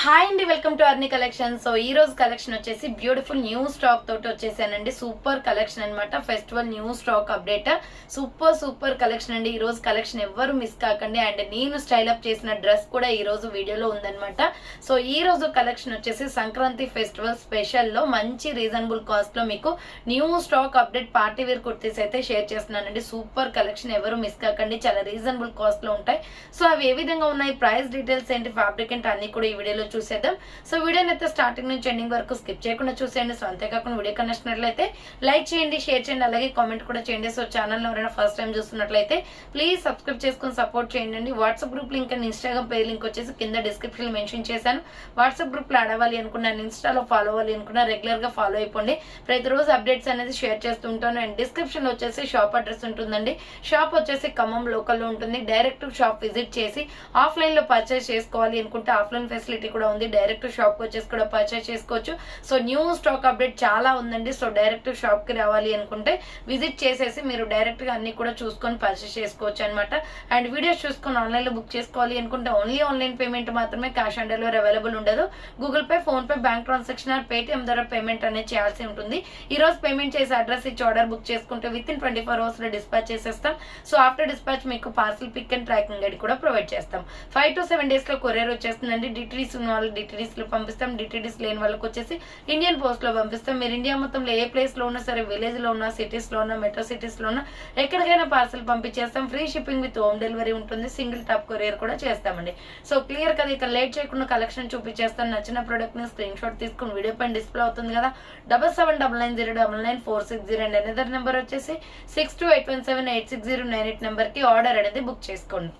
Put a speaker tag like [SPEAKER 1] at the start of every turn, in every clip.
[SPEAKER 1] Hi అండి, welcome to అర్ని collection. So ఈ రోజు కలెక్షన్ వచ్చేసి బ్యూటిఫుల్ న్యూ స్టాక్ తోటి వచ్చేసానండి. సూపర్ కలెక్షన్ అనమాట. Festival new stock update. Super collection అండి. ఈ రోజు కలెక్షన్ ఎవ్వరు మిస్ కాకండి. అండ్ నేను స్టైల్ అప్ చేసిన డ్రెస్ కూడా ఈ రోజు వీడియోలో ఉందన్నమాట. సో ఈ రోజు కలెక్షన్ వచ్చేసి సంక్రాంతి ఫెస్టివల్ స్పెషల్ లో మంచి రీజనబుల్ కాస్ట్ లో మీకు new stock update party wear kurtis అయితే షేర్ చేస్తున్నానండి. సూపర్ కలెక్షన్, ఎవరు మిస్ కాకండి. చాలా రీజనబుల్ కాస్ట్ లో ఉంటాయి. సో అవి ఏ విధంగా ఉన్నాయి, ప్రైస్ డీటెయిల్స్ ఏంటి, ఫ్యాబ్రిక్ ఏంటి అన్ని కూడా ఈ వీడియోలో చూసేద్దాం. సో వీడియోని అయితే స్టార్టింగ్ నుంచి ఎండింగ్ వరకు స్కిప్ చేయకుండా చూసేయండి. సో అంతేకాకుండా వీడియో కనెక్ట్నట్లయితే లైక్ చేయండి, షేర్ చేయండి, అలాగే కామెంట్ కూడా చేయండి. సో ఛానల్ ఎవరైనా ఫస్ట్ టైం చూస్తున్నట్లయితే ప్లీజ్ సబ్స్క్రైబ్ చేసుకుని సపోర్ట్ చేయండి. WhatsApp group link and Instagram page link వచ్చేసి కింద డిస్క్రిప్షన్ మెన్షన్ చేశాను. వాట్సాప్ గ్రూప్ లో అడవాలి అనుకున్నాను, ఇన్స్టాలో ఫాలో అవ్వాలి అనుకున్నా రెగ్యులర్ గా ఫాలో అయిపోండి. ప్రతిరోజు అప్డేట్స్ అనేది షేర్ చేస్తుంటాను. అండ్ డిస్క్రిప్షన్ లో వచ్చేసి షాప్ అడ్రస్ ఉంటుందండి. షాప్ వచ్చేసి ఖమ్మం లోకల్ లో ఉంటుంది. డైరెక్ట్ షాప్ విజిట్ చేసి ఆఫ్లైన్ లో పర్చేస్ చేసుకోవాలి అనుకుంటే ఆఫ్లైన్ ఫెసిలిటీ కూడా ఉంది. డైరెక్ట్ షాప్ వచ్చేసి కూడా పర్చేస్ చేసుకోవచ్చు. సో న్యూ స్టాక్ అప్డేట్ చాలా ఉందండి. సో డైరెక్ట్ షాప్ కి రావాలి అనుకుంటే విజిట్ చేసేసి మీరు డైరెక్ట్ గా అన్ని కూడా చూసుకొని పర్చేస్ చేసుకోవచ్చు అనమాట. అండ్ వీడియోస్ చూసుకొని ఆన్లైన్ లో బుక్ చేసుకోవాలి అనుకుంటే ఓన్లీ ఆన్లైన్ పేమెంట్ మాత్రమే, క్యాష్ ఆన్ డెలివరీ అవైలబుల్ ఉండదు. Google Pay, PhonePe, bank transaction or Paytm ద్వారా పేమెంట్ అనేది చేయాల్సి ఉంటుంది. ఈ రోజు పేమెంట్ చేసి అడ్రస్ ఇచ్చి ఆర్డర్ బుక్ చేసుకుంటే విత్ ఇన్ 24 hours లో డిస్పాచ్ చేసేస్తాం. సో ఆఫ్టర్ డిస్పాచ్ మీకు parcel pick and tracking guide కూడా ప్రొవైడ్ చేస్తాం. 5 to 7 days లో కొరియర్ వచ్చేస్తుందండి. డిటీడీస్ ఉన్న వాళ్ళు డిటీడీస్ లో పంపిస్తాం. డిటీడీస్ లేని వాళ్ళకి వచ్చేసి ఇండియన్ పోస్ట్ లో పంపిస్తాం. మీరు ఇండియా మొత్తంలో ఏ ప్లేస్ లో ఉన్నా సరే, విలేజ్ లో ఉన్నా, సిటీస్ లో ఉన్నా, మెట్రో సిటీస్ లో ఉన్నా, ఎక్కడికైనా పార్సల్ పంపించేస్తాం. Free shipping with home delivery ఉంటుంది. సింగిల్ టాప్ కొరియర్ కూడా చేస్తామండి. సో క్లియర్ కదా, ఇక లేట్ చేయకుండా కలెక్షన్ చూపించేస్తాను. నచ్చిన ప్రోడక్ట్ ని స్క్రీన్ షాట్ తీసుకుని వీడియో పైన డిస్ప్లే అవుతుంది కదా, 7799099460 అండ్ అనదర్ నెంబర్ వచ్చేసి 6281786098 నెంబర్ కి ఆర్డర్ అనేది బుక్ చేసుకోండి.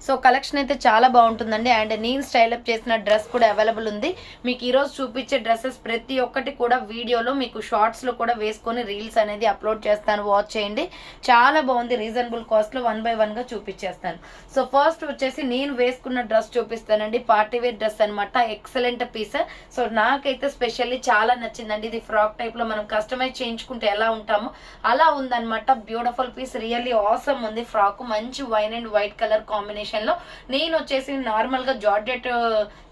[SPEAKER 1] సో కలెక్షన్ అయితే చాలా బాగుంటుందండి. అండ్ నేను స్టైల్ అప్ చేసిన డ్రెస్ కూడా అవైలబుల్ ఉంది. మీకు ఈ రోజు చూపించే డ్రెస్సెస్ ప్రతి ఒక్కటి కూడా వీడియోలో మీకు షార్ట్స్ లో కూడా వేసుకొని రీల్స్ అనేది అప్లోడ్ చేస్తాను, వాచ్ చేయండి. చాలా బాగుంది. రీజనబుల్ కాస్ట్ లో 1 by 1 గా చూపించేస్తాను. సో ఫస్ట్ వచ్చేసి నేను వేసుకున్న డ్రెస్ చూపిస్తానండి. పార్టీ వేర్ డ్రెస్ అనమాట. Excellent piece. సో నాకైతే స్పెషల్లీ చాలా నచ్చిందండి. ఇది ఫ్రాక్ టైప్ లో మనం కస్టమైజ్ చేయించుకుంటే ఎలా ఉంటామో అలా ఉందన్నమాట. బ్యూటిఫుల్ పీస్, రియల్లీ ఆసమ్ ఉంది. ఫ్రాక్ మంచి wine and white colour combination లో నేను వచ్చేసి నార్మల్ గా జార్జెట్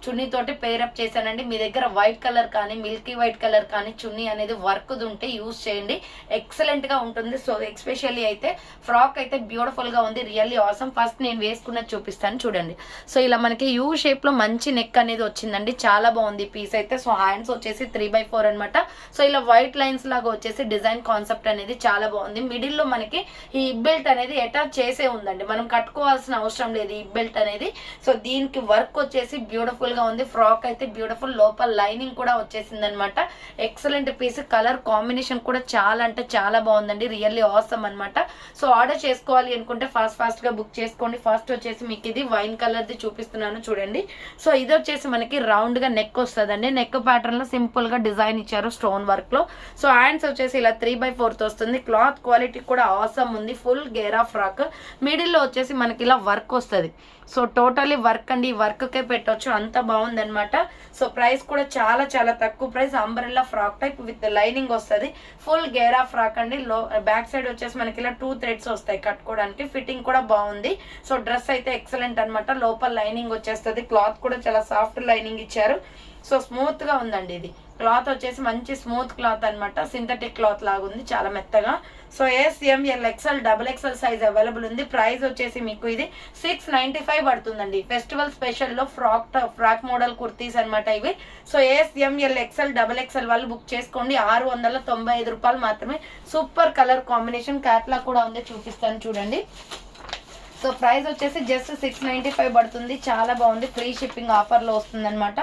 [SPEAKER 1] చున్నీ తోటి పేరప్ చేశానండి. మీ దగ్గర వైట్ కలర్ కానీ, మిల్కీ వైట్ కలర్ కానీ చున్నీ అనేది వర్క్ ఉంటే యూజ్ చేయండి. ఎక్సలెంట్ గా ఉంటుంది. సో ఎక్స్పెషల్లీ అయితే ఫ్రాక్ అయితే బ్యూటిఫుల్ గా ఉంది. Really awesome. ఫస్ట్ నేను వేసుకున్నది చూపిస్తాను చూడండి. సో ఇలా మనకి యూ షేప్ లో మంచి నెక్ అనేది వచ్చిందండి. చాలా బాగుంది పీస్ అయితే. సో హ్యాండ్స్ వచ్చేసి 3/4 అనమాట. సో ఇలా వైట్ లైన్స్ లాగా వచ్చేసి డిజైన్ కాన్సెప్ట్ అనేది చాలా బాగుంది. మిడిల్ లో మనకి ఈ బెల్ట్ అనేది అటాచ్ చేసే ఉందండి. మనం కట్టుకోవాల్సిన అవసరం లేదు ఈ బెల్ట్ అనేది. సో దీనికి వర్క్ వచ్చేసి బ్యూటిఫుల్ గా ఉంది. ఫ్రాక్ అయితే బ్యూటిఫుల్. లోపల లైనింగ్ కూడా వచ్చేసింది అనమాట. Excellent piece. కలర్ కాంబినేషన్ కూడా చాలా అంటే చాలా బాగుందండి. రియల్లీ ఆసమ్ అనమాట. సో ఆర్డర్ చేసుకోవాలి అనుకుంటే ఫాస్ట్ గా బుక్ చేసుకోండి. ఫస్ట్ వచ్చేసి మీకు ఇది వైన్ కలర్ ది చూపిస్తున్నాను చూడండి. సో ఇది వచ్చేసి మనకి రౌండ్ గా నెక్ వస్తుందండి. నెక్ ప్యాటర్న్ లో సింపుల్ గా డిజైన్ ఇచ్చారు స్టోన్ వర్క్ లో. సో హ్యాండ్స్ వచ్చేసి ఇలా 3/4 వస్తుంది. క్లాత్ క్వాలిటీ కూడా ఆసమ్ ఉంది. ఫుల్ గేరా ఫ్రాక్. మిడిల్ లో వచ్చేసి మనకి ఇలా వర్క్ వస్తుంది. సో టోటలీ వర్క్ అండి. ఈ వర్క్ కే పెట్టొచ్చు, అంత బాగుంది అనమాట. సో ప్రైస్ కూడా చాలా చాలా తక్కువ price. Umbrella frock type with lining వస్తుంది. ఫుల్ గేరా ఫ్రాక్ అండి. బ్యాక్ సైడ్ వచ్చేసి మనకి ఇలా 2 threads వస్తాయి కట్టుకోవడానికి. ఫిట్టింగ్ కూడా బాగుంది. సో డ్రెస్ అయితే ఎక్సలెంట్ అనమాట. లోపల లైనింగ్ వచ్చేస్తుంది. క్లాత్ కూడా చాలా సాఫ్ట్ లైనింగ్ ఇచ్చారు. సో స్మూత్ గా ఉందండి. ఇది క్లాత్ వచ్చేసి మంచి స్మూత్ క్లాత్ అనమాట. సింథటిక్ క్లాత్ లాగా ఉంది, చాలా మెత్తగా. So SML XL XXL size available ఉంది. ప్రైస్ వచ్చేసి మీకు ఇది 695 పడుతుందండి. ఫెస్టివల్ స్పెషల్ లో ఫ్రాక్ మోడల్ కుర్తీస్ అనమాట ఇవి. సో SML XL XXL వాళ్ళు బుక్ చేసుకోండి. 695 రూపాయలు మాత్రమే. Super colour combination. క్యాట్లాగ్ కూడా ఉంది, చూపిస్తాను చూడండి. సో ప్రైస్ వచ్చేసి జస్ట్ 695 పడుతుంది. చాలా బాగుంది. ఫ్రీ షిప్పింగ్ ఆఫర్ లో వస్తుంది అనమాట.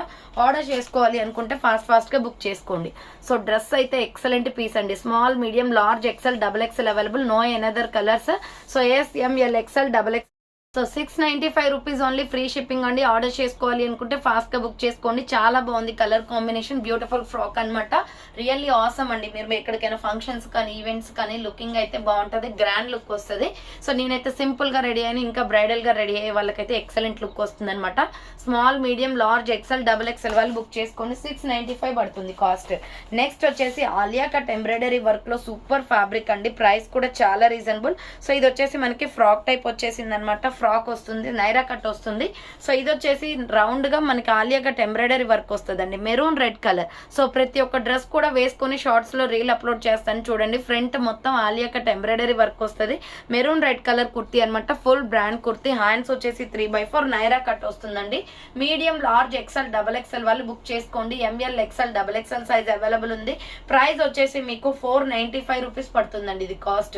[SPEAKER 1] ఆర్డర్ చేసుకోవాలి అనుకుంటే ఫాస్ట్ గా బుక్ చేసుకోండి. సో డ్రెస్ అయితే ఎక్సలెంట్ పీస్ అండి. Small, medium, large, XL XXL అవైలబుల్. No another colours. So SML XL XXL. So 695 rupees only. Free shipping అండి. ఆర్డర్ చేసుకోవాలి అనుకుంటే ఫాస్ట్ గా బుక్ చేసుకోండి. చాలా బాగుంది కలర్ కాంబినేషన్. బ్యూటిఫుల్ ఫ్రాక్ అనమాట. రియల్లీ ఆసమ్ అండి. మీరు ఎక్కడికైనా ఫంక్షన్స్ కానీ, ఈవెంట్స్ కానీ లుకింగ్ అయితే బాగుంటది. గ్రాండ్ లుక్ వస్తుంది. సో నేనైతే సింపుల్ గా రెడీ అయిన, ఇంకా బ్రైడల్ గా రెడీ అయ్యే వాళ్ళకైతే ఎక్సలెంట్ లుక్ వస్తుంది అనమాట. Small, medium, large, XL XXL వాళ్ళు బుక్ చేసుకోండి. 695 పడుతుంది కాస్ట్. నెక్స్ట్ వచ్చేసి ఆలియా కట్ ఎంబ్రాయిడరీ వర్క్ లో సూపర్ ఫ్యాబ్రిక్ అండి. ప్రైస్ కూడా చాలా రీజనబుల్. సో ఇది వచ్చేసి మనకి ఫ్రాక్ టైప్ వచ్చేసింది అనమాట. ఫ్రాక్ వస్తుంది, నైరా కట్ వస్తుంది. సో ఇది వచ్చేసి రౌండ్గా మనకి ఆలియా కట్ ఎంబ్రాయిడరీ వర్క్ వస్తుందండి, మెరూన్ రెడ్ కలర్. సో ప్రతి ఒక్క డ్రెస్ కూడా వేసుకొని షార్ట్స్లో రీల్ అప్లోడ్ చేస్తాను చూడండి. ఫ్రంట్ మొత్తం ఆలియా కట్ ఎంబ్రాయిడరీ వర్క్ వస్తుంది, మెరూన్ రెడ్ కలర్ కుర్తీ అనమాట, ఫుల్ బ్రాండ్ కుర్తీ. హ్యాండ్స్ వచ్చేసి 3/4 నైరా కట్ వస్తుందండి. మీడియం, లార్జ్, ఎక్సెల్, XXL వాళ్ళు బుక్ చేసుకోండి. ML, XL, XXL size available ఉంది. ప్రైస్ వచ్చేసి మీకు 495 రూపీస్ పడుతుందండి. ఇది cost.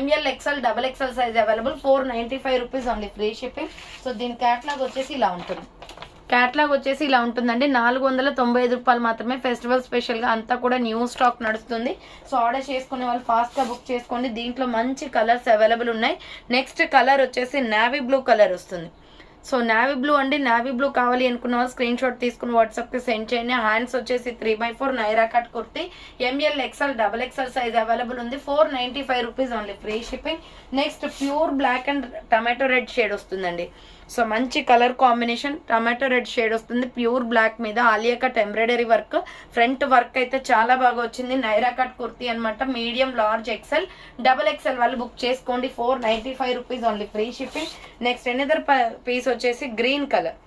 [SPEAKER 1] ML, XL, XXL size available, 495 rupees only, free shipping. So దీని క్యాట్లాగ్ వచ్చేసి ఇలా ఉంటుంది. క్యాట్లాగ్ వచ్చేసి ఇలా ఉంటుందండి. 495 రూపాయలు మాత్రమే. ఫెస్టివల్ స్పెషల్గా అంతా కూడా న్యూ స్టాక్ నడుస్తుంది. సో ఆర్డర్ చేసుకునే వాళ్ళు ఫాస్ట్గా బుక్ చేసుకోండి. దీంట్లో మంచి కలర్స్ అవైలబుల్ ఉన్నాయి. నెక్స్ట్ కలర్ వచ్చేసి నేవీ బ్లూ కలర్ వస్తుంది. సో నేవీ బ్లూ అండి, నేవీ బ్లూ కావాలి అనుకున్న వాళ్ళు స్క్రీన్ షాట్ తీసుకుని వాట్సాప్కి సెండ్ చేయండి. హ్యాండ్స్ వచ్చేసి 3/4 Naira cut kurti, ML, XL, XXL size available ఉంది. 495 rupees only, free shipping. Next pure black and tomato red shade వస్తుందండి. సో మంచి colour combination, tomato red shade వస్తుంది, ప్యూర్ బ్లాక్ మీద Alia cut embroidery work. Front work అయితే చాలా బాగా వచ్చింది. నైరా కట్ కుర్తీ అనమాట. మీడియం, లార్జ్, XL, XXL వాళ్ళు బుక్ చేసుకోండి. 495 rupees only, free shipping. Next another piece వచ్చేసి గ్రీన్ కలర్.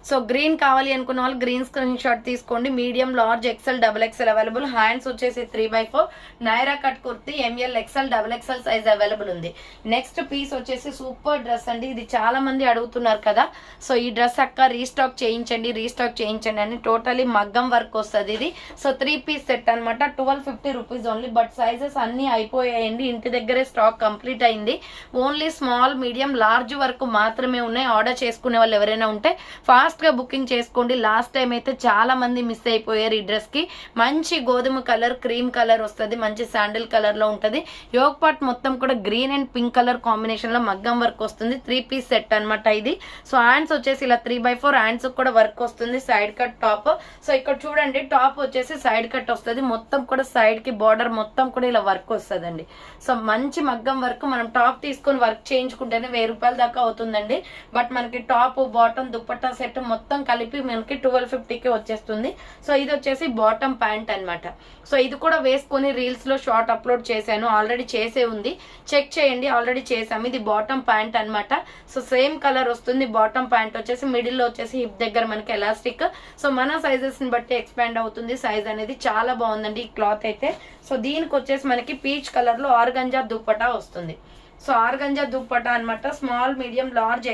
[SPEAKER 1] సో గ్రీన్ కావాలి అనుకున్న వాళ్ళు గ్రీన్ స్క్రీన్ షాట్ తీసుకోండి. Medium, large, XL, XXL available. Hands వచ్చేసి 3/4 Naira cut kurti, ML, XL, XXL size available ఉంది. Next piece వచ్చేసి సూపర్ డ్రెస్ అండి. ఇది చాలా మంది అడుగుతున్నారు కదా, సో ఈ డ్రెస్ అక్క రీస్టాక్ చేయించండి అని. టోటలీ మగ్గం వర్క్ వస్తుంది ఇది. సో 3 పీస్ సెట్ అనమాట, 1250 రూపీస్ ఓన్లీ. బట్ సైజెస్ అన్ని అయిపోయాయండి, ఇంటి దగ్గరే స్టాక్ కంప్లీట్ అయింది. ఓన్లీ స్మాల్, మీడియం, లార్జ్ వరకు మాత్రమే ఉన్నాయి. ఆర్డర్ చేసుకునే వాళ్ళు ఎవరైనా ఉంటే ఫాస్ట్ గా బుకింగ్ చేసుకోండి. లాస్ట్ టైం అయితే చాలా మంది మిస్ అయిపోయారు ఈ డ్రెస్ కి. మంచి గోధుమ కలర్, క్రీమ్ కలర్ వస్తుంది, మంచి శాండిల్ కలర్ లో ఉంటది. యోగ్ పార్ట్ మొత్తం కూడా green and pink colour combination లో మగ్గం వర్క్ వస్తుంది. 3 పీస్ సెట్ అనమాట ఇది. సో హ్యాండ్స్ వచ్చేసి ఇలా 3/4 హ్యాండ్స్ కూడా వర్క్ వస్తుంది. Side cut top. సో ఇక్కడ చూడండి, టాప్ వచ్చేసి సైడ్ కట్ వస్తుంది. మొత్తం కూడా సైడ్ కి బార్డర్ మొత్తం కూడా ఇలా వర్క్ వస్తుందండి. సో మంచి మగ్గం వర్క్. మనం టాప్ తీసుకొని వర్క్ చేయించుకుంటేనే 1000 రూపాయల దాకా అవుతుందండి. బట్ మనకి టాప్, బాటమ్, దుపట్టా సెట్ మొత్తం కలిపి మనకి 1250కి వచ్చేస్తుంది. సో ఇది వచ్చేసి బాటమ్ ప్యాంట్ అనమాట. సో ఇది కూడా వేసుకొని రీల్స్ లో షార్ట్ అప్లోడ్ చేశాను, ఆల్రెడీ చేసే ఉంది, చెక్ చేయండి, ఆల్రెడీ చేసాము. ఇది బాటమ్ ప్యాంట్ అనమాట. సో సేమ్ కలర్ వస్తుంది. బాటమ్ ప్యాంట్ వచ్చేసి మిడిల్ లో వచ్చేసి హిప్ దగ్గర మనకి ఎలాస్టిక్. సో మన సైజెస్ ని బట్టి ఎక్స్పాండ్ అవుతుంది. సైజ్ అనేది చాలా బాగుందండి ఈ క్లాత్ అయితే. సో దీనికి వచ్చేసి మనకి పీచ్ కలర్ లో ఆర్గంజా దుప్పటా వస్తుంది. సో ఆర్గంజా దుప్పటా అనమాట. Small, medium, large,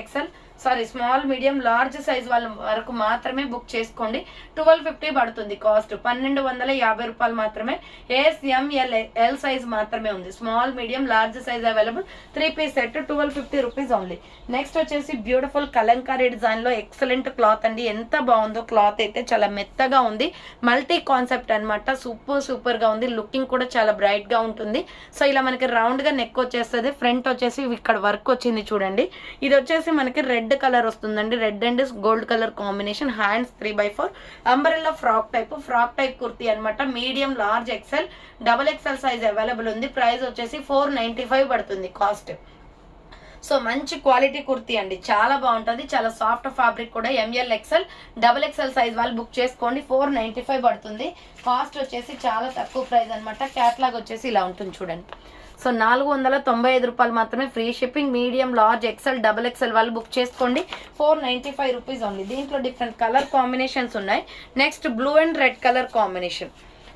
[SPEAKER 1] small, medium, large size వాళ్ళ వరకు మాత్రమే బుక్ చేసుకోండి. 1250 పడుతుంది కాస్ట్. 1250 రూపాయలు మాత్రమే. SML సైజ్ మాత్రమే ఉంది. Small, medium, large size available. 3 piece set, 1250 rupees only. Next వచ్చేసి బ్యూటిఫుల్ కలంకారీ డిజైన్ లో ఎక్సలెంట్ క్లాత్ అండి. ఎంత బాగుందో క్లాత్ అయితే, చాలా మెత్తగా ఉంది. మల్టీ కాన్సెప్ట్ అనమాట. సూపర్ గా ఉంది. లుకింగ్ కూడా చాలా బ్రైట్ గా ఉంటుంది. సో ఇలా మనకి రౌండ్ గా నెక్ వచ్చేస్తుంది. ఫ్రంట్ వచ్చేసి ఇక్కడ వర్క్ వచ్చింది చూడండి. ఇది వచ్చేసి మనకి రెడ్ కలర్ వస్తుందండి. Red and gold colour combination. Hands 3/4 umbrella frock type kurti అనమాట. Medium, large, XL, XXL size available ఉంది. ప్రైస్ వచ్చేసి 495 పడుతుంది కాస్ట్. సో మంచి క్వాలిటీ కుర్తీ అండి, చాలా బాగుంటుంది. చాలా సాఫ్ట్ ఫ్యాబ్రిక్ కూడా. ML, XL, XXL సైజ్ వాళ్ళు బుక్ చేసుకోండి. 495 పడుతుంది కాస్ట్. వచ్చేసి చాలా తక్కువ ప్రైస్ అనమాట. క్యాట్లాగ్ వచ్చేసి ఇలా ఉంటుంది చూడండి. సో 495 రూపాయలు మాత్రమే, free shipping. Medium, large, XL, XXL వాళ్ళు బుక్ చేసుకోండి. 495 రూపీస్ ఓన్లీ. దీంట్లో డిఫరెంట్ కలర్ కాంబినేషన్స్ ఉన్నాయి. Next blue and red colour combination.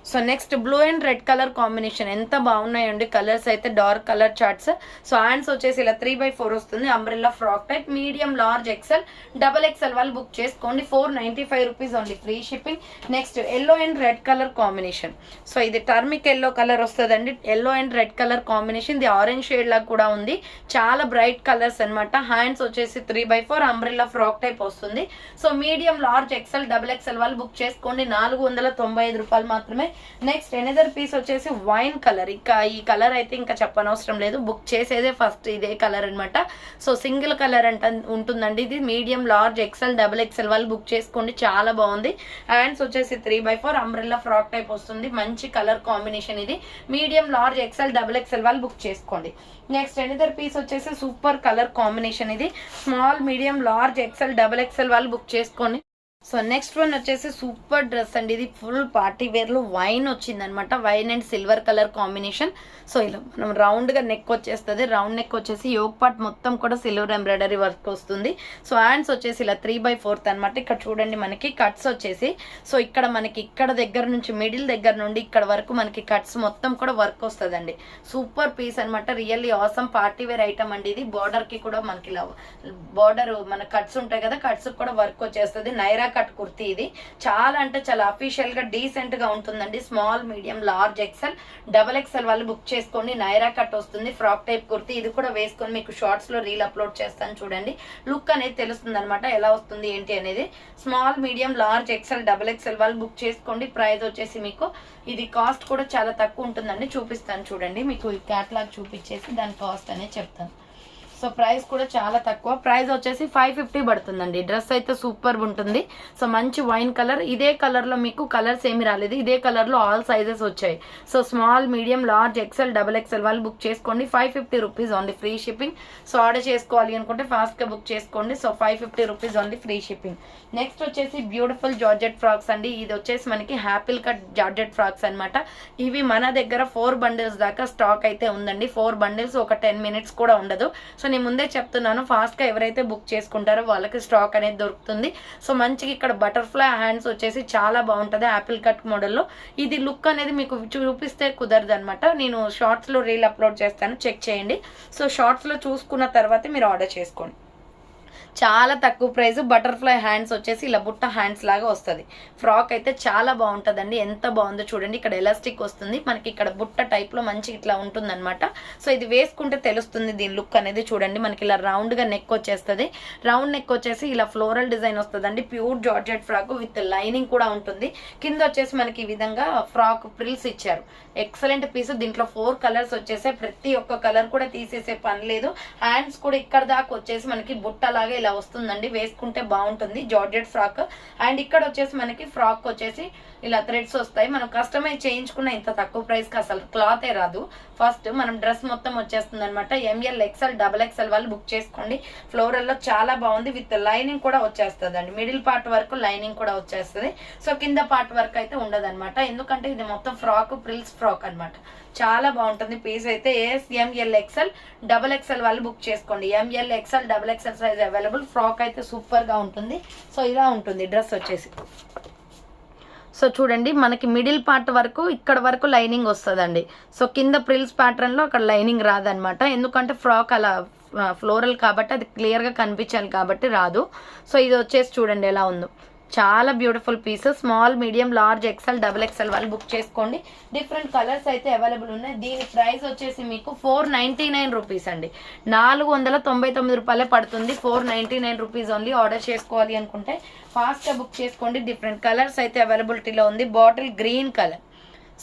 [SPEAKER 1] So next blue and red colour combination ఎంత బాగున్నాయండి కలర్స్ అయితే. Dark colour charts. So hands వచ్చేసి ఇలా 3/4 వస్తుంది. Umbrella frock type. Medium, large, XL, XXL వాళ్ళు book చేసుకోండి. 495 rupees only, free shipping. Next yellow and red colour combination. So ఇది turmeric yellow colour వస్తుందండి. Yellow and red colour combination. ఇది orange shade లాగా కూడా ఉంది. చాలా బ్రైట్ కలర్స్ అనమాట. హ్యాండ్స్ వచ్చేసి 3/4 అంబ్రెల్లా ఫ్రాక్ టైప్ వస్తుంది. So medium, large, XL, XXL వాళ్ళు బుక్ చేసుకోండి. 495 రూపాయలు మాత్రమే. నెక్స్ట్ ఎనదర్ పీస్ వచ్చేసి వైన్ కలర్. ఈ కలర్ అయితే ఇంకా చెప్పనవసరం లేదు, బుక్ చేసేదే ఫస్ట్ ఇదే కలర్ అనమాట. సో సింగిల్ కలర్ ఉంటుందండి ఇది. మీడియం, లార్జ్, XL, XXL వాళ్ళు బుక్ చేసుకోండి. చాలా బాగుంది. హ్యాండ్స్ వచ్చేసి 3/4 అంబ్రెల్లా ఫ్రాక్ టైప్ వస్తుంది. మంచి కలర్ కాంబినేషన్ ఇది. మీడియం, లార్జ్, XL, XXL వాళ్ళు బుక్ చేసుకోండి. నెక్స్ట్ ఎనదర్ పీస్ వచ్చేసి సూపర్ కలర్ కాంబినేషన్ ఇది. Small, medium, large, XL, XXL వాళ్ళు బుక్ చేసుకోండి. సో నెక్స్ట్ వన్ వచ్చేసి సూపర్ డ్రెస్ అండి. ఇది ఫుల్ పార్టీ వేర్ లో వైన్ వచ్చింది అనమాట. Wine and silver colour combination. So ఇలా మనం రౌండ్ గా నెక్ వచ్చేస్తుంది. రౌండ్ నెక్ వచ్చేసి యోక్ పార్ట్ మొత్తం కూడా సిల్వర్ ఎంబ్రాయిడరీ వర్క్ వస్తుంది. సో హ్యాండ్స్ వచ్చేసి ఇలా 3/4 అనమాట. ఇక్కడ చూడండి మనకి కట్స్ వచ్చేసి, సో ఇక్కడ మనకి ఇక్కడ దగ్గర నుంచి మిడిల్ దగ్గర నుండి ఇక్కడ వరకు మనకి కట్స్ మొత్తం కూడా వర్క్ వస్తుందండి. సూపర్ పీస్ అనమాట. Really awesome party wear item అండి. ఇది బార్డర్ కి కూడా మనకి ఇలా బార్డర్ మన కట్స్ ఉంటాయి కదా, కట్స్ కూడా వర్క్ వచ్చేస్తుంది. నైరా కట్ కుర్తీ. ఇది చాలా అంటే చాలా అఫీషియల్ గా డీసెంట్ గా ఉంటుందండి. Small, medium, large, XL, XXL వాళ్ళు బుక్ చేసుకోండి. నైరా కట్ వస్తుంది. Frock type kurti. ఇది కూడా వేసుకొని మీకు షార్ట్స్ లో రీల్ అప్లోడ్ చేస్తాను చూడండి. లుక్ అనేది తెలుస్తుంది అనమాట, ఎలా వస్తుంది ఏంటి అనేది. Small, medium, large, XL, XXL వాళ్ళు బుక్ చేసుకోండి. ప్రైస్ వచ్చేసి మీకు ఇది కాస్ట్ కూడా చాలా తక్కువ ఉంటుందండి. చూపిస్తాను చూడండి, మీకు ఈ క్యాటలాగ్ చూపించేసి దాని కాస్ట్ అనేది చెప్తాను. సో ప్రైస్ కూడా చాలా తక్కువ. ప్రైస్ వచ్చేసి 550 పడుతుందండి. డ్రెస్ అయితే సూపర్ ఉంటుంది. సో మంచి వైన్ కలర్. ఇదే కలర్ లో మీకు కలర్స్ ఏమి రాలేదు. ఇదే కలర్ లో ఆల్ సైజెస్ వచ్చాయి. So small, medium, large, XL, XXL వాళ్ళు బుక్ చేసుకోండి. 550 rupees only, free shipping. So order చేసుకోవాలి అనుకుంటే ఫాస్ట్ గా బుక్ చేసుకోండి. So 550 rupees only, free shipping. Next వచ్చేసి బ్యూటిఫుల్ జార్జెట్ ఫ్రాక్స్ అండి. ఇది వచ్చేసి మనకి హ్యాపిల్ కట్ జార్జెట్ ఫ్రాక్స్ అనమాట. ఇవి మన దగ్గర 4 బండిల్స్ దాకా స్టాక్ అయితే ఉందండి. 4 బండిల్స్ ఒక 10 మినిట్స్ కూడా ఉండదు. సో నేను ముందే చెప్తున్నాను, ఫాస్ట్ గా ఎవరైతే బుక్ చేసుకుంటారో వాళ్ళకి స్టాక్ అనేది దొరుకుతుంది. సో మంచిగా ఇక్కడ బటర్ఫ్లై హ్యాండ్స్ వచ్చేసి చాలా బాగుంటది యాపిల్ కట్ మోడల్లో. ఇది లుక్ అనేది మీకు చూపిస్తే కుదరదు అనమాట. నేను షార్ట్స్ లో రీల్ అప్లోడ్ చేస్తాను, చెక్ చేయండి. సో షార్ట్స్ లో చూసుకున్న తర్వాత మీరు ఆర్డర్ చేసుకోండి. చాలా తక్కువ ప్రైస్. బటర్ఫ్లై హ్యాండ్స్ వచ్చేసి ఇలా బుట్ట హ్యాండ్స్ లాగా వస్తుంది. ఫ్రాక్ అయితే చాలా బాగుంటుందండి. ఎంత బాగుందో చూడండి. ఇక్కడ ఎలాస్టిక్ వస్తుంది మనకి, ఇక్కడ బుట్ట టైప్ లో మంచి ఇట్లా ఉంటుంది అనమాట. సో ఇది వేసుకుంటే తెలుస్తుంది దీని లుక్ అనేది. చూడండి మనకి ఇలా రౌండ్ గా నెక్ వచ్చేస్తుంది. రౌండ్ నెక్ వచ్చేసి ఇలా ఫ్లోరల్ డిజైన్ వస్తుందండి. Pure georgette frock with lining కూడా ఉంటుంది. కింద వచ్చేసి మనకి ఈ విధంగా ఫ్రాక్ ప్రిల్స్ ఇచ్చారు. Excellent piece. దీంట్లో 4 కలర్స్ వచ్చేసి, ప్రతి ఒక్క కలర్ కూడా తీసేసే పని లేదు. హ్యాండ్స్ కూడా ఇక్కడ దాకా వచ్చేసి మనకి బుట్ట లాగా ఇలా వస్తుందండి. వేసుకుంటే బాగుంటుంది జార్జెట్ ఫ్రాక్. అండ్ ఇక్కడ వచ్చేసి మనకి ఫ్రాక్ వచ్చేసి ఇలా థ్రెడ్స్ వస్తాయి. మనం కస్టమైజ్ చేయించుకున్న ఇంత తక్కువ ప్రైస్ కి అసలు క్లాతే రాదు. ఫస్ట్ మనం డ్రెస్ మొత్తం వచ్చేస్తుంది అనమాట. ML, XL, XXL వాళ్ళు బుక్ చేసుకోండి. ఫ్లోరల్ లో చాలా బాగుంది. విత్ లైనింగ్ కూడా వచ్చేస్తుంది అండి. మిడిల్ పార్ట్ వరకు లైనింగ్ కూడా వచ్చేస్తుంది. సో కింద పార్ట్ వరకు అయితే ఉండదు అనమాట, ఎందుకంటే ఇది మొత్తం ఫ్రాక్ ప్రిల్స్ ఫ్రాక్ అనమాట. చాలా బాగుంటుంది పీస్ అయితే. ML, XL, XXL వాళ్ళు బుక్ చేసుకోండి. ML, XL, XXL size available. Frock అయితే సూపర్ గా ఉంటుంది. సో ఇలా ఉంటుంది డ్రెస్ వచ్చేసి. సో చూడండి మనకి మిడిల్ పార్ట్ వరకు ఇక్కడ వరకు లైనింగ్ వస్తుందండి. సో కింద ప్రిల్స్ ప్యాటర్న్ లో అక్కడ లైనింగ్ రాదనమాట, ఎందుకంటే ఫ్రాక్ అలా ఫ్లోరల్ కాబట్టి అది క్లియర్ గా కనిపించాలి కాబట్టి రాదు. సో ఇది వచ్చేసి చూడండి ఎలా ఉందో. చాలా beautiful pieces. Small, medium, large, XL, XXL వాళ్ళు బుక్ చేసుకోండి. డిఫరెంట్ కలర్స్ అయితే అవైలబుల్ ఉన్నాయి. దీని ప్రైస్ వచ్చేసి మీకు 499 రూపీస్ అండి. 499 రూపాయలే పడుతుంది. 499 రూపీస్ ఓన్లీ. ఆర్డర్ చేసుకోవాలి అనుకుంటే ఫాస్ట్ గా బుక్ చేసుకోండి. డిఫరెంట్ కలర్స్ అయితే అవైలబిలిటీలో ఉంది. Bottle green colour.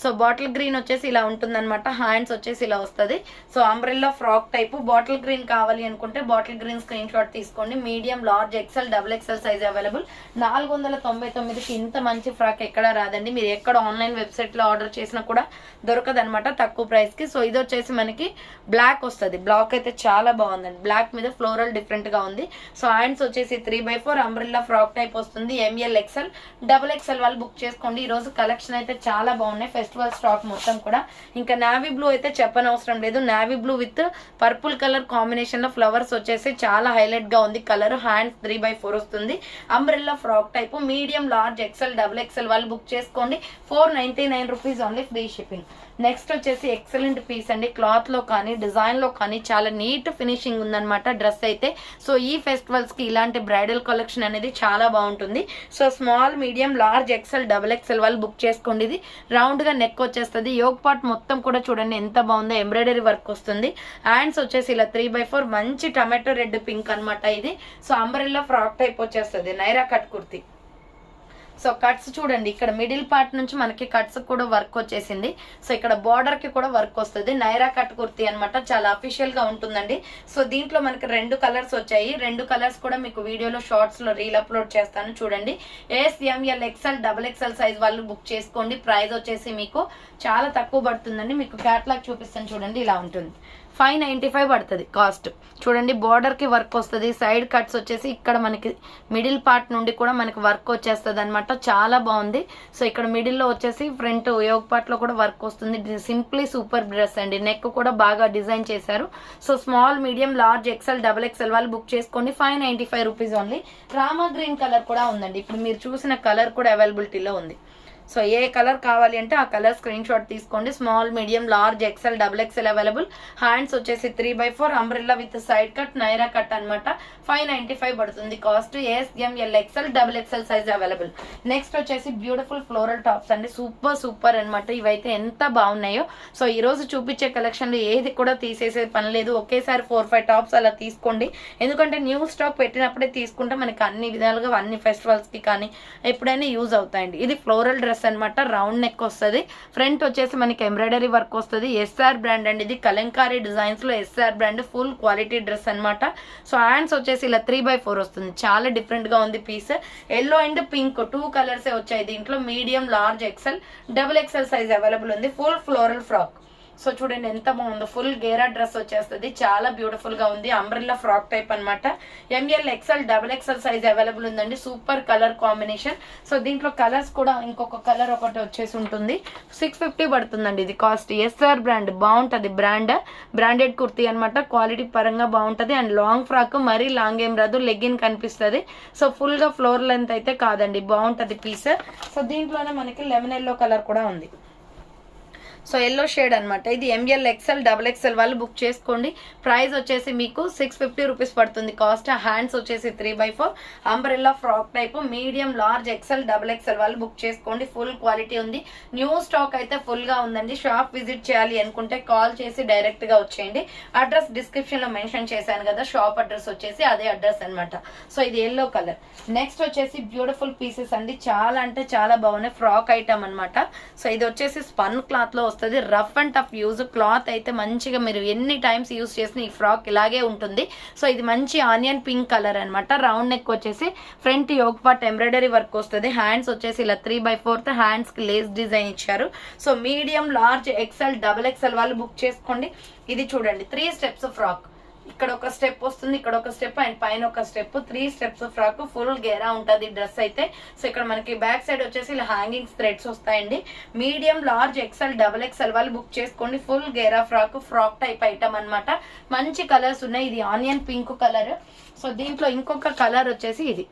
[SPEAKER 1] So bottle green వచ్చేసి ఇలా ఉంటుంది అనమాట. హ్యాండ్స్ వచ్చేసి ఇలా వస్తుంది. So umbrella frock type. Bottle green కావాలి అనుకుంటే బాటిల్ గ్రీన్ స్క్రీన్ షాట్ తీసుకోండి. Medium, large, XL, XXL size available. 499కి ఇంత మంచి ఫ్రాక్ ఎక్కడ రాదండి. మీరు ఎక్కడ ఆన్లైన్ వెబ్సైట్ లో ఆర్డర్ చేసినా కూడా దొరకదు అనమాట తక్కువ ప్రైస్ కి. సో ఇది వచ్చేసి మనకి బ్లాక్ వస్తుంది. బ్లాక్ అయితే చాలా బాగుందండి. బ్లాక్ మీద ఫ్లోరల్ డిఫరెంట్ గా ఉంది. సో హ్యాండ్స్ వచ్చేసి 3/4 అంబ్రెల్లా ఫ్రాక్ టైప్ వస్తుంది. ML, XL, XXL వాళ్ళు బుక్ చేసుకోండి. ఈ రోజు కలెక్షన్ అయితే చాలా బాగున్నాయి. ఫెస్టివల్ స్టాక్ మొత్తం కూడా. ఇంకా నావీ బ్లూ అయితే చెప్పనవసరం లేదు. Navy blue with purple colour combination లో ఫ్లవర్స్ వచ్చేసి చాలా హైలైట్ గా ఉంది కలర్. హ్యాండ్స్ 3/4 వస్తుంది. Umbrella frock type. Medium, large, XL, XXL వాళ్ళు బుక్ చేసుకోండి. 499 rupees only, free shipping. Next వచ్చేసి ఎక్సలెంట్ పీస్ అండి. క్లాత్ లో కానీ డిజైన్ లో కానీ చాలా నీట్ ఫినిషింగ్ ఉందన్నమాట డ్రెస్ అయితే. సో ఈ ఫెస్టివల్స్ కి ఇలాంటి బ్రైడల్ కలెక్షన్ అనేది చాలా బాగుంటుంది. So small, medium, large, XL, XXL వాళ్ళు బుక్ చేసుకోండి. ఇది రౌండ్ గా నెక్ వచ్చేస్తుంది. యోగ్ పార్ట్ మొత్తం కూడా చూడండి ఎంత బాగుందో. ఎంబ్రాయిడరీ వర్క్ వస్తుంది. హ్యాండ్స్ వచ్చేసి ఇలా 3/4 మంచి టమాటో రెడ్ పింక్ అనమాట ఇది. సో అంబ్రెల్లా ఫ్రాక్ టైప్ వచ్చేస్తుంది. Naira cut kurti. So cuts చూడండి, ఇక్కడ మిడిల్ పార్ట్ నుంచి మనకి కట్స్ కూడా వర్క్ వచ్చేసింది. సో ఇక్కడ బార్డర్ కి కూడా వర్క్ వస్తుంది. నైరా కట్ కుర్తి అనమాట. చాలా అఫీషియల్ గా ఉంటుందండి. సో దీంట్లో మనకి 2 కలర్స్ వచ్చాయి. 2 కలర్స్ కూడా మీకు వీడియోలో షార్ట్స్ లో రీల్ అప్లోడ్ చేస్తాను చూడండి. ML, XL, XXL సైజ్ వాళ్ళు బుక్ చేసుకోండి. ప్రైస్ వచ్చేసి మీకు చాలా తక్కువ పడుతుందండి. మీకు క్యాటలాగ్ చూపిస్తాను చూడండి. ఇలా ఉంటుంది. 595 పడుతుంది కాస్ట్. చూడండి బార్డర్కి వర్క్ వస్తుంది, సైడ్ కట్స్ వచ్చేసి ఇక్కడ మనకి మిడిల్ పార్ట్ నుండి కూడా మనకి వర్క్ వచ్చేస్తుంది అనమాట. చాలా బాగుంది. సో ఇక్కడ మిడిల్లో వచ్చేసి ఫ్రంట్ యోగ్ పార్ట్లో కూడా వర్క్ వస్తుంది. సింప్లీ సూపర్ డ్రెస్ అండి. నెక్ కూడా బాగా డిజైన్ చేశారు. So small, medium, large, XL, double XL వాళ్ళు బుక్ చేసుకోండి. 595 rupees only. Rama green colour కూడా ఉందండి. ఇప్పుడు మీరు చూసిన కలర్ కూడా అవైలబిలిటీలో ఉంది. సో ఏ కలర్ కావాలి అంటే ఆ కలర్ స్క్రీన్ షాట్ తీసుకోండి. Small, medium, large, XL, double XL available. Hands వచ్చేసి 3/4 umbrella with side cut, Naira cut అనమాట. 595 పడుతుంది cost. SML, XL, double XL size available. Next వచ్చేసి బ్యూటిఫుల్ ఫ్లోరల్ టాప్స్ అండి. సూపర్ అనమాట. ఇవైతే ఎంత బాగున్నాయో. సో ఈ రోజు చూపించే కలెక్షన్లు ఏది కూడా తీసేసే పని లేదు. ఒకేసారి 4-5 టాప్స్ అలా తీసుకోండి. ఎందుకంటే న్యూ స్టాక్ పెట్టినప్పుడే తీసుకుంటే మనకి అన్ని విధాలుగా అన్ని ఫెస్టివల్స్ కి కానీ ఎప్పుడైనా యూజ్ అవుతాయండి. ఇది ఫ్లోరల్ డ్రెస్ అనమాట. రౌండ్ నెక్ వస్తుంది. ఫ్రంట్ వచ్చేసి మనకి ఎంబ్రాయిడరీ వర్క్ వస్తుంది. SR బ్రాండ్ అండి. ఇది కలంకారీ డిజైన్స్ లో SR brand full quality dress అనమాట. సో హ్యాండ్స్ వచ్చేసి ఇలా 3/4 వస్తుంది. చాలా డిఫరెంట్ గా ఉంది piece. Yellow and pink 2 colours వచ్చాయి దీంట్లో. Medium, large, XL, double XL size available ఉంది. Full floral frock. సో చూడండి ఎంత బాగుందో. ఫుల్ గేరా డ్రెస్ వచ్చేస్తుంది. చాలా బ్యూటిఫుల్ గా ఉంది. అంబ్రెల్లా ఫ్రాక్ టైప్ అనమాట. ML, XL, double XL size available ఉందండి. Super colour combination. సో దీంట్లో కలర్స్ కూడా ఇంకొక కలర్ ఒకటి వచ్చేసి ఉంటుంది. 650 పడుతుందండి ఇది కాస్ట్. SR బ్రాండ్ బాగుంటది. బ్రాండెడ్ కుర్తీ అనమాట. క్వాలిటీ పరంగా బాగుంటది. అండ్ లాంగ్ ఫ్రాక్, మరీ లాంగ్ ఏం రాదు, లెగ్గిన్ కనిపిస్తుంది. సో ఫుల్ గా ఫ్లోర్ లెంత్ అయితే కాదండి, బాగుంటది పీస్. సో దీంట్లోనే మనకి లెమన్ ఎల్లో కలర్ కూడా ఉంది. సో ఎల్లో షేడ్ అనమాట. ఇది ML, XL, డబుల్ ఎక్సెల్ వాళ్ళు బుక్ చేసుకోండి. ప్రైస్ వచ్చేసి మీకు 650 రూపీస్ పడుతుంది కాస్ట్. హ్యాండ్స్ వచ్చేసి 3/4 umbrella frock type. Medium, large, XL, double XL వాళ్ళు బుక్ చేసుకోండి. ఫుల్ క్వాలిటీ ఉంది. న్యూ స్టాక్ అయితే ఫుల్ గా ఉందండి. షాప్ విజిట్ చేయాలి అనుకుంటే కాల్ చేసి డైరెక్ట్ గా వచ్చేయండి. అడ్రస్ డిస్క్రిప్షన్ లో మెన్షన్ చేశాను కదా, షాప్ అడ్రస్ వచ్చేసి అదే అడ్రస్ అనమాట. సో ఇది ఎల్లో కలర్. నెక్స్ట్ వచ్చేసి బ్యూటిఫుల్ పీసెస్ అండి. చాలా అంటే చాలా బాగున్నాయి. ఫ్రాక్ ఐటమ్ అనమాట. సో ఇది వచ్చేసి స్పన్ క్లాత్ లో వస్తుంది. Rough and tough use. Cloth అయితే మంచిగా మీరు ఎన్ని టైమ్స్ యూజ్ చేసిన ఈ ఫ్రాక్ ఇలాగే ఉంటుంది. సో ఇది మంచి ఆనియన్ పింక్ కలర్ అనమాట. రౌండ్ నెక్ వచ్చేసి front yoke part embroidery work వస్తుంది. హ్యాండ్స్ వచ్చేసి ఇలా 3/4 హ్యాండ్స్ కి లేస్ డిజైన్ ఇచ్చారు. So medium, large, XL, double XL వాళ్ళు బుక్ చేసుకోండి. ఇది చూడండి 3 స్టెప్స్ ఫ్రాక్. ఇక్కడ ఒక స్టెప్ వస్తుంది, ఇక్కడ ఒక స్టెప్ అండ్ పైన ఒక స్టెప్. 3 steps frock. ఫుల్ గేరా ఉంటుంది డ్రెస్ అయితే. సో ఇక్కడ మనకి బ్యాక్ సైడ్ వచ్చేసి ఇలా హ్యాంగింగ్ థ్రెడ్స్ వస్తాయండి. Medium, large, XL, double XL వాళ్ళు బుక్ చేసుకోండి. ఫుల్ గేరా ఫ్రాక్ టైప్ ఐటమ్ అనమాట. మంచి కలర్స్ ఉన్నాయి. ఇది ఆనియన్ పింక్ కలర్. సో దీంట్లో ఇంకొక కలర్ వచ్చేసి ఇది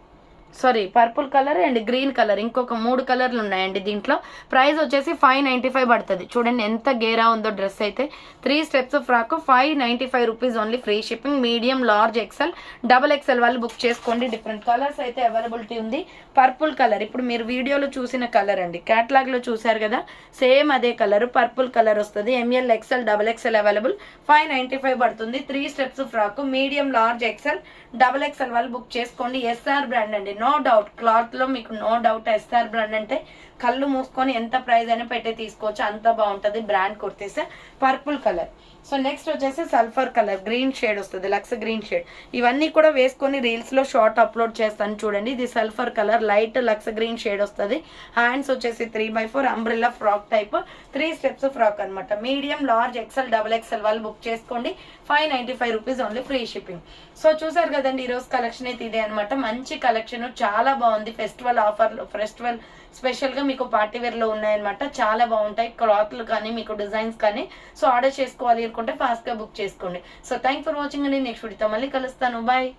[SPEAKER 1] purple colour and green colour. ఇంకొక 3 కలర్లు ఉన్నాయండి దీంట్లో. ప్రైస్ వచ్చేసి 595 పడుతుంది. చూడండి ఎంత గేరా ఉందో డ్రెస్ అయితే. 3 steps frock 595 rupees only. Free shipping. Medium, large, XL, double XL వాళ్ళు బుక్ చేసుకోండి. డిఫరెంట్ కలర్స్ అయితే అవైలబిలిటీ ఉంది. పర్పుల్ కలర్ ఇప్పుడు మీరు వీడియోలో చూసిన కలర్ అండి. క్యాటలాగ్ లో చూసారు కదా, సేమ్ అదే కలర్ పర్పుల్ కలర్ వస్తుంది. ML, XL, double XL available. 595 పడుతుంది. 3 steps frock. Medium, large, XL, double XL వాళ్ళు బుక్ చేసుకోండి. SR బ్రాండ్ అండి. నో డౌట్ క్లాత్ లో మీకు నో డౌట్. SR బ్రాండ్ అంటే కళ్ళు మూసుకొని ఎంత ప్రైస్ అయినా పెట్టి తీసుకోవచ్చు, అంత బాగుంటది brand kurtis. Purple colour. So next వచ్చేసి సల్ఫర్ కలర్ గ్రీన్ షేడ్ వస్తుంది. Lux green shade. ఇవన్నీ కూడా వేసుకొని రీల్స్ లో షార్ట్ అప్లోడ్ చేస్తాను చూడండి. ఇది sulphur colour light lux green shade వస్తుంది. హ్యాండ్స్ వచ్చేసి 3/4 umbrella frock type. 3 steps frock అనమాట. Medium, large, XL, double XL వాళ్ళు బుక్ చేసుకోండి. 595 rupees only. Free shipping. So చూసారు కదండి, ఈ రోజు కలెక్షన్ అయితే ఇదే అనమాట. మంచి కలెక్షన్, చాలా బాగుంది. ఫెస్టివల్ ఆఫర్లు, ఫెస్టివల్ స్పెషల్ గా మీకు పార్టీ వేర్ లో ఉన్నాయన్నమాట. చాలా బాగుంటాయి క్లాత్లు కానీ మీకు డిజైన్స్ కానీ. సో ఆర్డర్ చేసుకోవాలి అనుకుంటే ఫాస్ట్ గా బుక్ చేసుకోండి. సో థ్యాంక్ ఫర్ వాచింగ్ అండి. నెక్స్ట్ వీడియోతో మళ్ళీ కలుస్తాను. బాయ్.